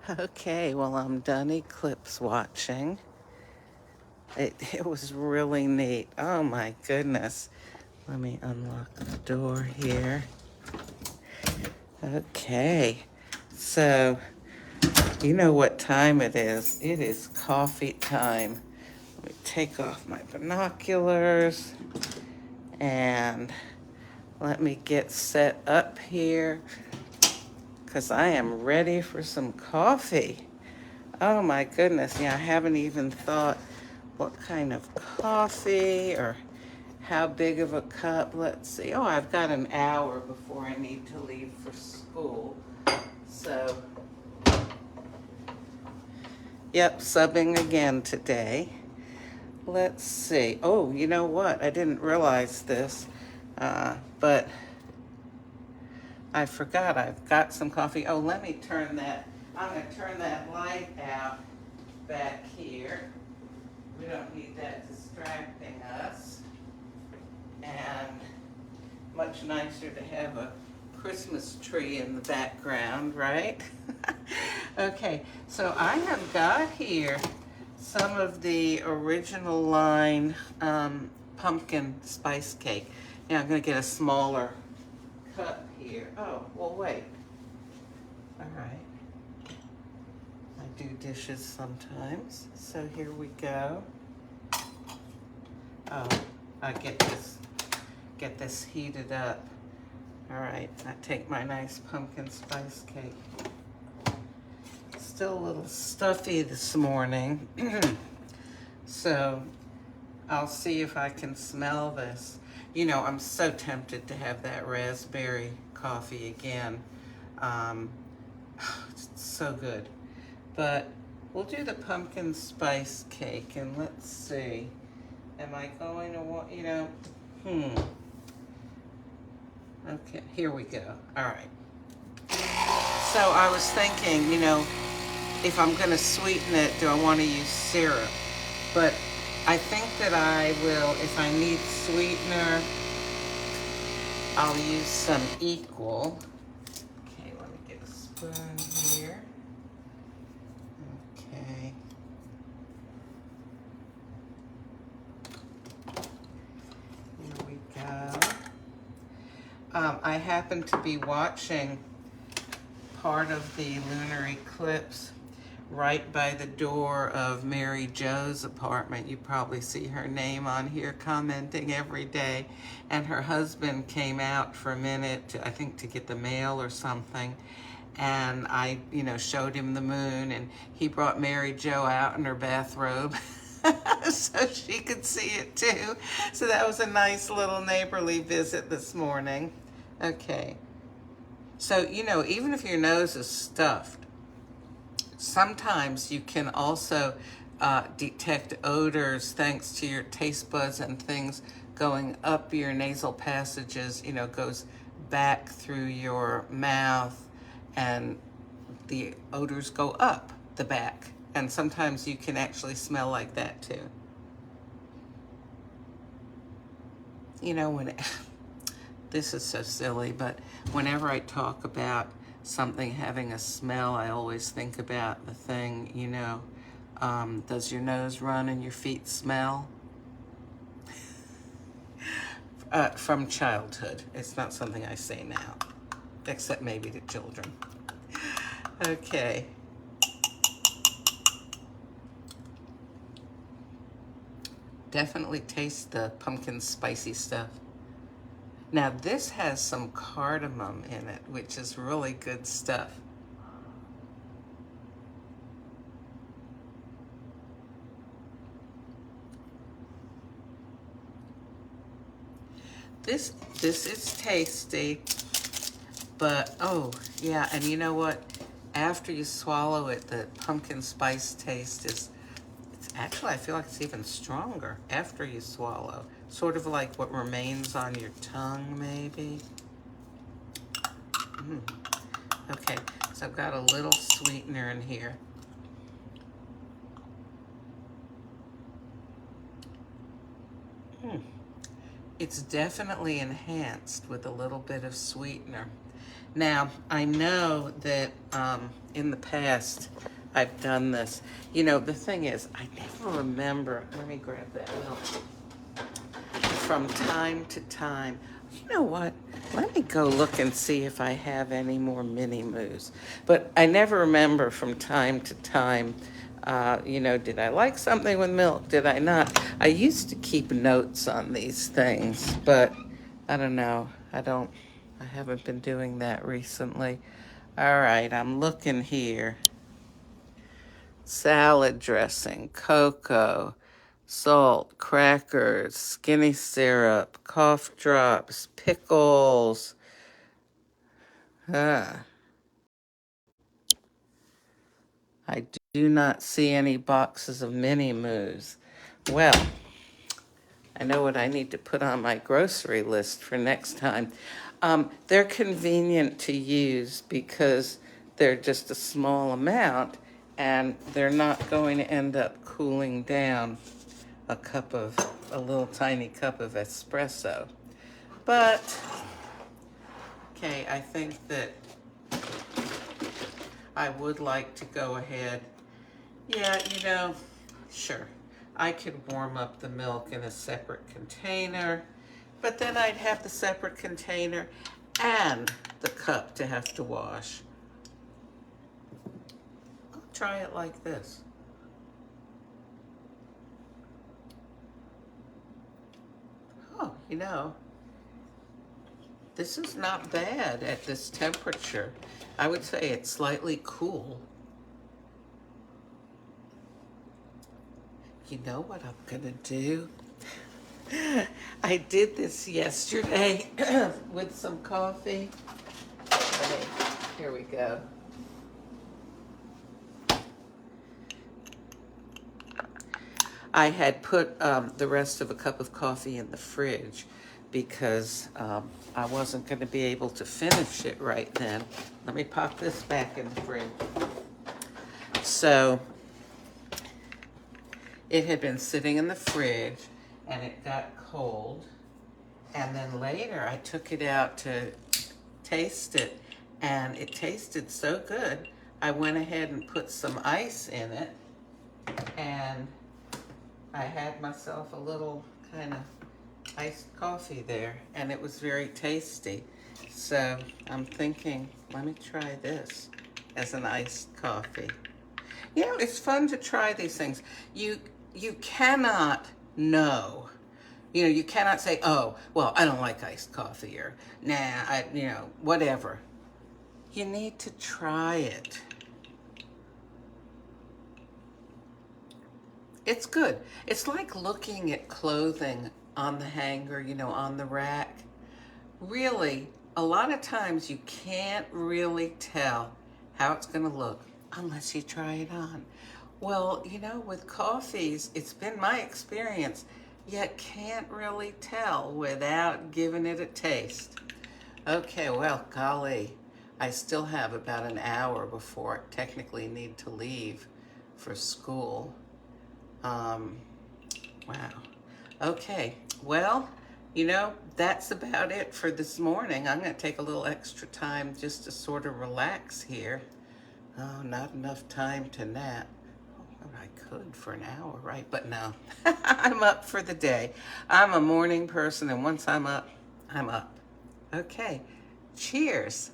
Okay, well, I'm done eclipse watching. It was really neat. Oh my goodness. Let me unlock the door here. Okay, so you know what time it is. It is coffee time. Let me take off my binoculars and let me get set up here because I am ready for some coffee. Oh my goodness, yeah, I haven't even thought what kind of coffee or how big of a cup. Let's see. Oh, I've got an hour before I need to leave for school. So, yep, subbing again today. Let's see. Oh, you know what? I didn't realize this, but I forgot I've got some coffee. Oh, let me turn that. I'm going to turn that light out back here. We don't need that distracting us. And much nicer to have a Christmas tree in the background, right? Okay, so I have got here some of the original line pumpkin spice cake. Now I'm going to get a smaller cup here. Oh, well, wait. All right. I do dishes sometimes. So here we go. Oh, I get this heated up. All right, I take my nice pumpkin spice cake. Still a little stuffy this morning. So I'll see if I can smell this. You know, I'm so tempted to have that raspberry coffee again. It's so good. But we'll do the pumpkin spice cake and let's see. Am I going to want, Okay, here we go. All right. So I was thinking, if I'm going to sweeten it, do I want to use syrup? But I think that I will, if I need sweetener, I'll use some equal. Okay, let me get a spoon here. Okay. Here we go. I happen to be watching part of the lunar eclipse right by the door of Mary Jo's apartment. You probably see her name on here commenting every day. And her husband came out for a minute, I think to get the mail or something. And I, showed him the moon and he brought Mary Jo out in her bathrobe so she could see it too. So that was a nice little neighborly visit this morning. Okay. So, even if your nose is stuffed, sometimes you can also detect odors thanks to your taste buds and things going up your nasal passages, goes back through your mouth and the odors go up the back. And sometimes you can actually smell like that too. This is so silly, but whenever I talk about something having a smell, I always think about the thing, does your nose run and your feet smell? From childhood. It's not something I say now, except maybe to children. Okay. Definitely taste the pumpkin spicy stuff. Now this has some cardamom in it, which is really good stuff. This is tasty, but oh yeah, and you know what? After you swallow it, the pumpkin spice taste it's actually, I feel like it's even stronger after you swallow. Sort of like what remains on your tongue, maybe. Okay, so I've got a little sweetener in here. It's definitely enhanced with a little bit of sweetener. Now, I know that in the past I've done this. You know, the thing is, I never remember. Let me grab that milk. From time to time. You know what? Let me go look and see if I have any more mini moos. But I never remember from time to time, you know, did I like something with milk? Did I not? I used to keep notes on these things, but I don't know. I haven't been doing that recently. All right, I'm looking here. Salad dressing, cocoa, salt, crackers, skinny syrup, cough drops, pickles. Ah, I do not see any boxes of mini moos. Well, I know what I need to put on my grocery list for next time. They're convenient to use because they're just a small amount and they're not going to end up cooling down a little tiny cup of espresso. But, okay, I think that I would like to go ahead. Yeah, you know, sure. I could warm up the milk in a separate container, but then I'd have the separate container and the cup to have to wash. I'll try it like this. Oh, you know, this is not bad at this temperature. I would say it's slightly cool. You know what I'm gonna do? I did this yesterday with some coffee. Okay, here we go. I had put the rest of a cup of coffee in the fridge because I wasn't going to be able to finish it right then. Let me pop this back in the fridge. So it had been sitting in the fridge and it got cold. And then later I took it out to taste it and it tasted so good. I went ahead and put some ice in it and I had myself a little kind of iced coffee there and it was very tasty. So I'm thinking, let me try this as an iced coffee. You know, it's fun to try these things. You cannot know. You know, you cannot say, oh, well, I don't like iced coffee or nah, whatever. You need to try it. It's good. It's like looking at clothing on the hanger, you know, on the rack. Really, a lot of times you can't really tell how it's going to look unless you try it on. Well, you know, with coffees, it's been my experience, you can't really tell without giving it a taste. Okay, well, golly, I still have about an hour before I technically need to leave for school. Wow. Okay, well, you know, that's about it for this morning. I'm going to take a little extra time just to sort of relax here. Oh, not enough time to nap. Oh, I could for an hour, right? But no, I'm up for the day. I'm a morning person, and once I'm up, I'm up. Okay, cheers.